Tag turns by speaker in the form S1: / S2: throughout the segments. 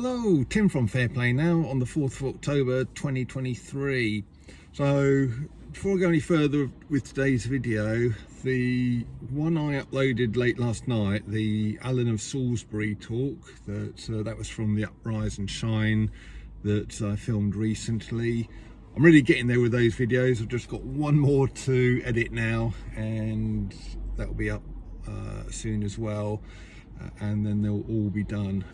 S1: Hello, Tim from Fairplay Now on the 4th of October 2023. So before I go any further with today's video, the one I uploaded late last night, the Alan of Salisbury talk, that was from the Uprise and Shine that I filmed recently. I'm really getting there with those videos. I've just got one more to edit now and that will be up soon as well, and then they'll all be done.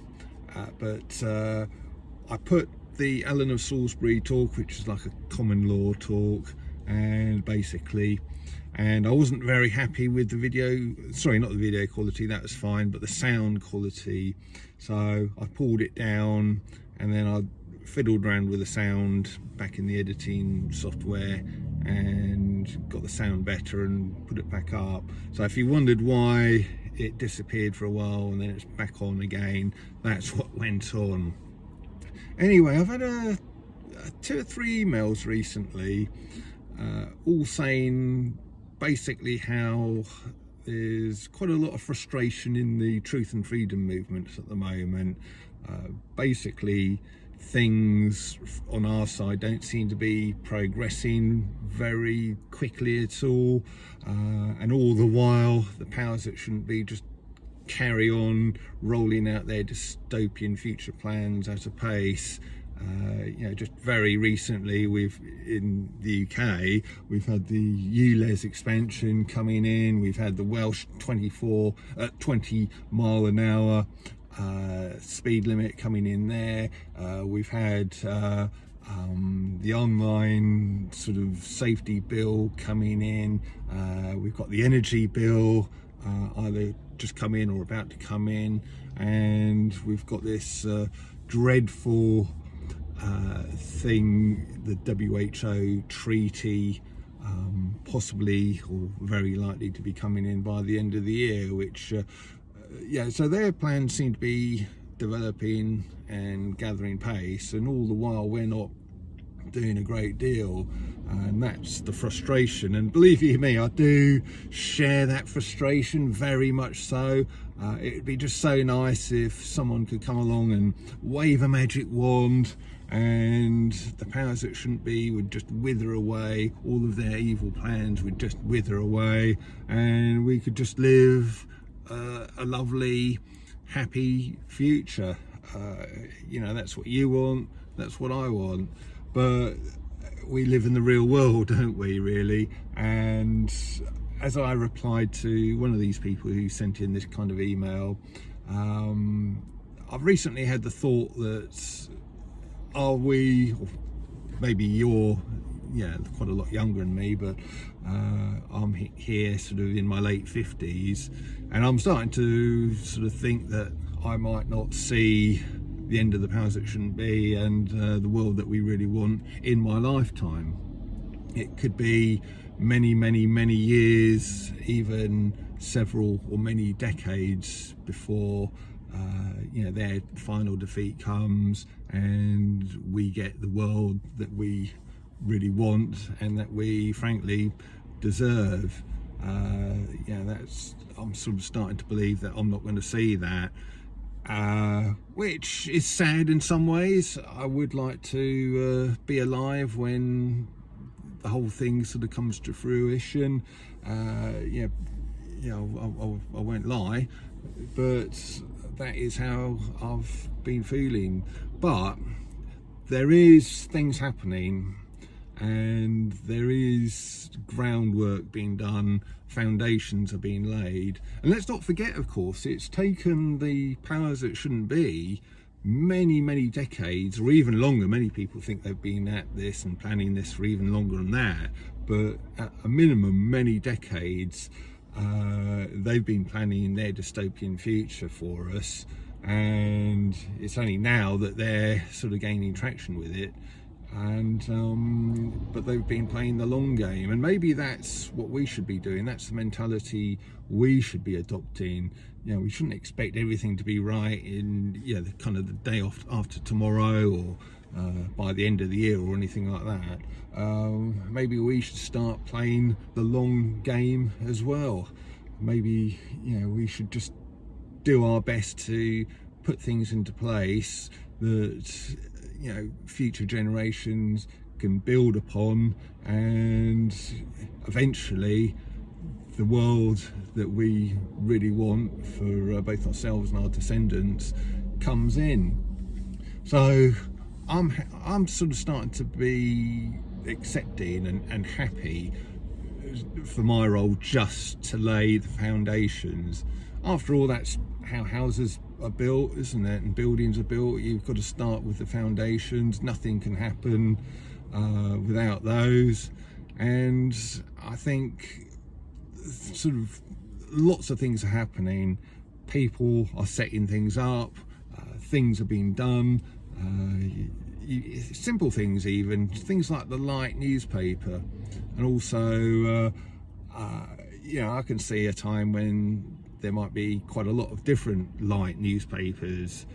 S1: But I put the Alan of Salisbury talk, which is like a common law talk, and I wasn't very happy with the video, sorry, not the video quality, that was fine, but the sound quality. So I pulled it down and then I fiddled around with the sound back in the editing software and got the sound better and put it back up. So if you wondered why it disappeared for a while and then it's back on again, that's what went on. Anyway, I've had two or three emails recently, all saying basically how there's quite a lot of frustration in the truth and freedom movements at the moment. Basically, things on our side don't seem to be progressing very quickly at all, and all the while the powers that shouldn't be just carry on rolling out their dystopian future plans at a pace. Just very recently in the UK we've had the ULEZ expansion coming in, we've had the Welsh 20 mile an hour speed limit coming in there, we've had the online sort of safety bill coming in, we've got the energy bill either just come in or about to come in, and we've got this dreadful thing, the WHO treaty, possibly or very likely to be coming in by the end of the year, which so their plans seem to be developing and gathering pace, and all the while we're not doing a great deal, and that's the frustration. And believe you me, I do share that frustration very much so. It'd be just so nice if someone could come along and wave a magic wand and the powers that shouldn't be would just wither away, all of their evil plans would just wither away, and we could just live a lovely, happy future. That's what you want, that's what I want, but we live in the real world, don't we, really? And as I replied to one of these people who sent in this kind of email, I've recently had the thought that are we, or maybe you're quite a lot younger than me, but I'm here sort of in my late 50s, and I'm starting to sort of think that I might not see the end of the powers that shouldn't be and the world that we really want in my lifetime. It could be many, many, many years, even several or many decades before their final defeat comes and we get the world that we really want and that we frankly deserve. I'm sort of starting to believe that I'm not going to see that, which is sad in some ways. I would like to be alive when the whole thing sort of comes to fruition. I won't lie, but that is how I've been feeling. But there is things happening, and there is groundwork being done, foundations are being laid, and let's not forget, of course, it's taken the powers that shouldn't be many, many decades or even longer. Many people think they've been at this and planning this for even longer than that, but at a minimum many decades they've been planning their dystopian future for us, and it's only now that they're sort of gaining traction with it. But they've been playing the long game, and maybe that's what we should be doing. That's the mentality we should be adopting. We shouldn't expect everything to be right in the kind of the day after tomorrow or by the end of the year or anything like that. Maybe we should start playing the long game as well. Maybe we should just do our best to put things into place that future generations can build upon, and eventually the world that we really want for both ourselves and our descendants comes in. So I'm sort of starting to be accepting and happy for my role just to lay the foundations. After all, that's how houses are built, isn't it? And buildings are built. You've got to start with the foundations. Nothing can happen without those. And I think sort of lots of things are happening. People are setting things up. Things are being done. Simple things, even things like the Light newspaper, and also I can see a time when there might be quite a lot of different Light newspapers,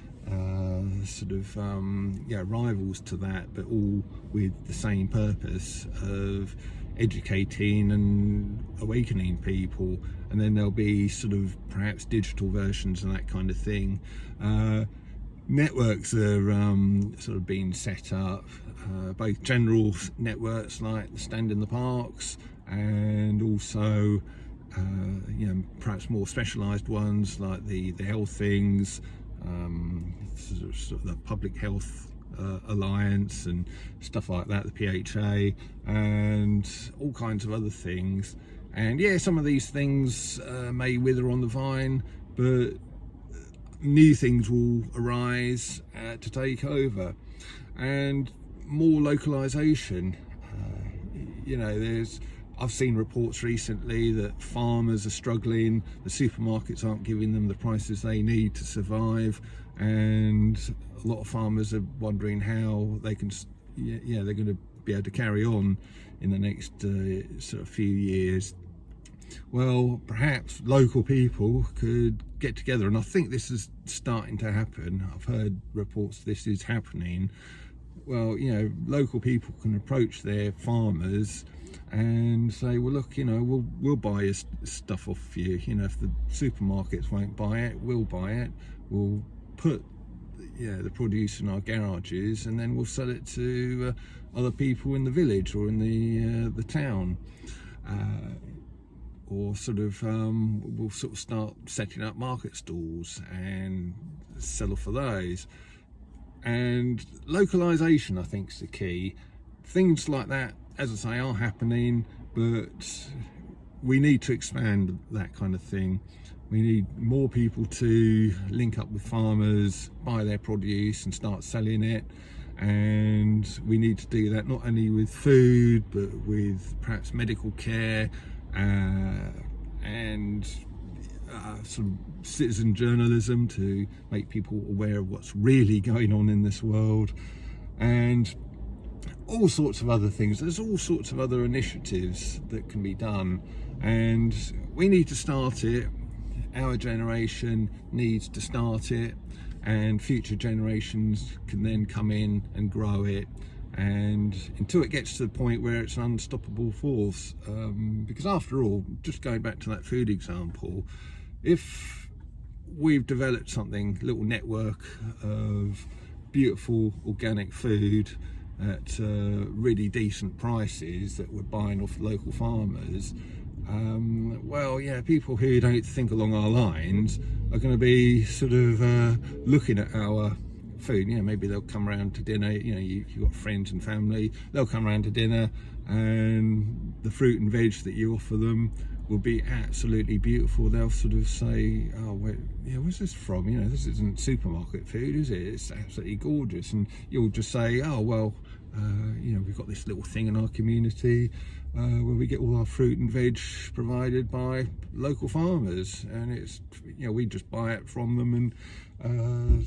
S1: rivals to that, but all with the same purpose of educating and awakening people. And then there'll be sort of perhaps digital versions and that kind of thing. Networks are sort of being set up, both general networks like the Stand in the Parks, and also perhaps more specialised ones like the health things, sort of the Public Health Alliance and stuff like that, the PHA, and all kinds of other things. And yeah, some of these things may wither on the vine, but new things will arise to take over, and more localization. I've seen reports recently that farmers are struggling, the supermarkets aren't giving them the prices they need to survive, and a lot of farmers are wondering how they can, they're going to be able to carry on in the next sort of few years. Well, perhaps local people could get together, and I think this is starting to happen. I've heard reports this is happening. Well, local people can approach their farmers and say, well, look, we'll buy your stuff off you. If the supermarkets won't buy it, we'll buy it. We'll put the produce in our garages, and then we'll sell it to other people in the village or in the town. Or we'll sort of start setting up market stalls and sell off for those. And localization, I think, is the key. Things like that, as I say, are happening, but we need to expand that kind of thing. We need more people to link up with farmers, buy their produce and start selling it. And we need to do that not only with food, but with perhaps medical care, and sort of citizen journalism to make people aware of what's really going on in this world, and all sorts of other things. There's all sorts of other initiatives that can be done, and we need to start it. Our generation needs to start it, and future generations can then come in and grow it, and until it gets to the point where it's an unstoppable force. Because after all, just going back to that food example, if we've developed something, a little network of beautiful organic food at really decent prices that we're buying off local farmers, people who don't think along our lines are going to be sort of looking at our food. Maybe they'll come around to dinner. You've got friends and family, they'll come around to dinner, and the fruit and veg that you offer them will be absolutely beautiful. They'll sort of say, oh, where's this from? This isn't supermarket food, is it? It's absolutely gorgeous. And you'll just say, oh, well, we've got this little thing in our community where we get all our fruit and veg provided by local farmers, and it's, we just buy it from them and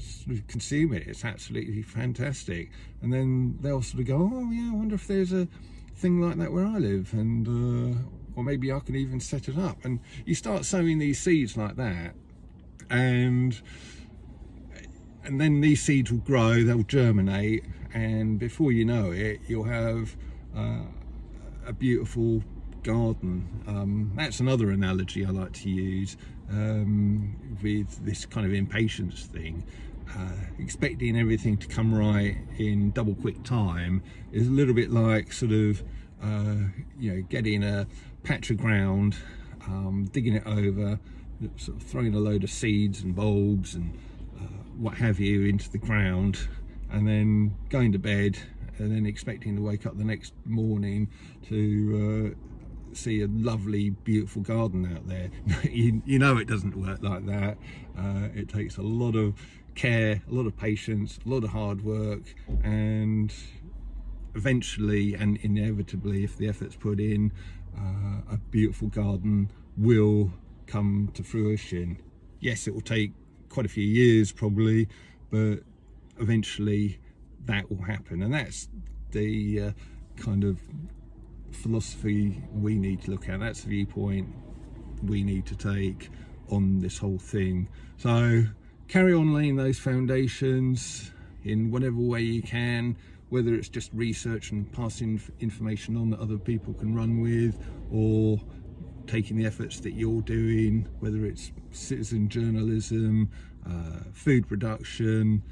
S1: sort of consume it. It's absolutely fantastic. And then they'll sort of go, oh yeah, I wonder if there's a thing like that where I live, and or maybe I can even set it up. And you start sowing these seeds like that, and then these seeds will grow, they'll germinate, and before you know it, you'll have a beautiful garden. That's another analogy I like to use with this kind of impatience thing. expecting everything to come right in double quick time is a little bit like sort of getting a patch of ground, digging it over, sort of throwing a load of seeds and bulbs and what have you into the ground, and then going to bed and then expecting to wake up the next morning to see a lovely beautiful garden out there. you know it doesn't work like that. It takes a lot of care, a lot of patience, a lot of hard work, and eventually and inevitably, if the effort's put in, a beautiful garden will come to fruition. Yes, it will take quite a few years probably, but eventually that will happen, and that's the kind of philosophy we need to look at. That's the viewpoint we need to take on this whole thing. So carry on laying those foundations in whatever way you can, whether it's just research and passing information on that other people can run with, or taking the efforts that you're doing, whether it's citizen journalism, food production,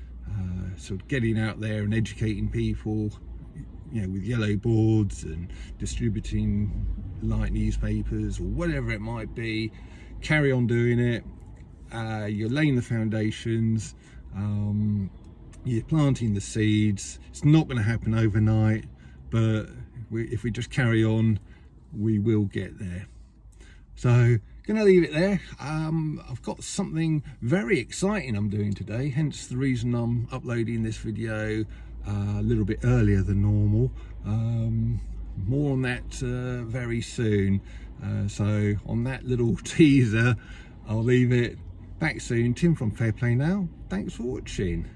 S1: sort of getting out there and educating people, with yellow boards and distributing light newspapers or whatever it might be. Carry on doing it. You're laying the foundations, you're planting the seeds. It's not going to happen overnight, but if we just carry on, we will get there. So gonna leave it there. I've got something very exciting I'm doing today, hence the reason I'm uploading this video a little bit earlier than normal. More on that very soon. So on that little teaser, I'll leave it. Back soon. Tim from Fair Play Now. Thanks for watching.